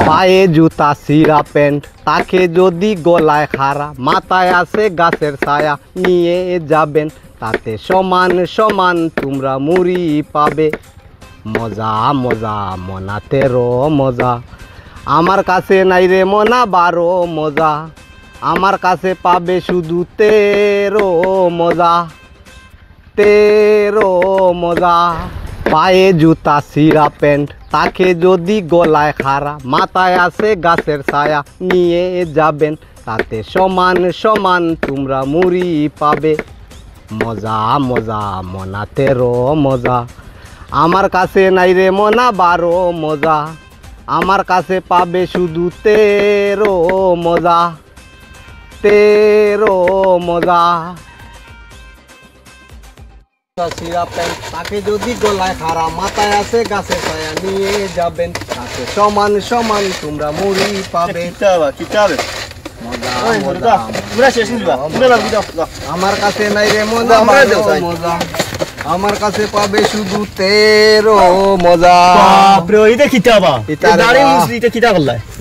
পায়ে জুতা সিরা প্যান্ট তাকে যদি গলায় খাড়া, মাথায় আছে গাছের ছায়া নিয়ে যাবেন, তাতে সমান সমান তোমরা মুড়ি পাবে। মজা মজা মনাতেরও মজা, আমার কাছে নাই রে মনা 12 মজা, আমার কাছে পাবে শুধু 13 মজা, 13 মজা। পায়ে জুতা সিরা প্যান্ট তাকে যদি গলায় খাড়া, মাথায় আছে গাছের ছায়া নিয়ে যাবেন, তাতে সমান সমান তোমরা মুড়ি পাবে। মজা মজা মনা 13 মজা, আমার কাছে নাই রে মনা 12 মজা, আমার কাছে পাবে শুধু 13 মজা, 13 মজা। সিরা প্যান্ট তাকে যদি গলায় খাড়া, মাথায় আছে গাছের ছায়া নিয়ে যাবেন, তাতে সমান সমান তোমরা মুড়ি পাবে। আমার কাছে নাই রে মজা 12 মজা, আমার কাছে পাবে শুধু 13 মজা।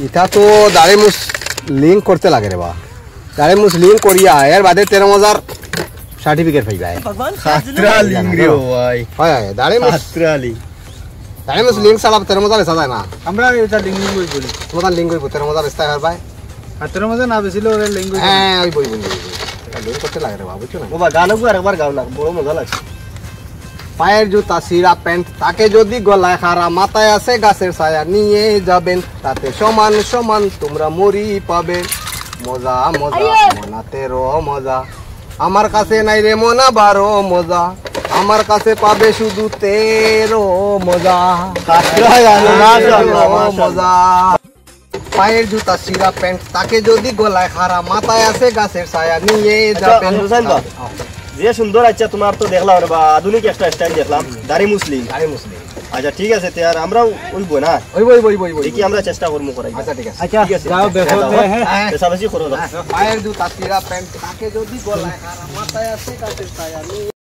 এটা তো দাড়ি মুছ লিঙ্ক করতে লাগে রে বা, দাড়ি মুছ লিঙ্ক করিয়া এর বাদে 13 মজার সার্টিফিকেট পাই যায়। দাড়ি মুছ লিঙ্ক ছাড়া 13 মজা বেচা যায় না। আমরা এটা লিঙ্ক বলি, তোমার লিঙ্ক করবো 13 মজা বেচতে হয় ভাই। 13 মজা না বেশিলে ওরে লিঙ্ক হ্যাঁ ওই বই লিঙ্ক করতে লাগে রে বা, বুঝছো না? বাবা গান একবার গাও না, বড় মজা লাগছে। পায়ের জুতা সিরা প্যান্ট তাকে যদি গলায় খাড়া, মাথায় আছে গাছের ছায়া নিয়ে যাবেন, তাতে সমান সমান তোমরা মুড়ি পাবে। মজা মজা মনা 13 মজা, আমার কাছে নাই রে মনা 12 মজা, আমার কাছে পাবে শুধু 13 মজা, 13 মজা। পায়ের জুতা সিরা প্যান্ট তাকে যদি গলায় খাড়া, মাথায় আছে গাছের ছায়া নিয়ে যাবেন। যে সুন্দর, আচ্ছা তোমার তো দেখলাম বা আধুনিক একটা স্টাইল দেখলাম, দাড়ি মুসলিম। আচ্ছা ঠিক আছে, তে আর আমরাও ওইব না, দেখি আমরা চেষ্টা করবো করাই। আচ্ছা ঠিক আছে, যাও দেখো, বেশি করো। পায়ের জুতা সিরা প্যান্ট তাকে যদি গলায় খাড়া, মাথায় আছে গাছের ছায়া নিয়ে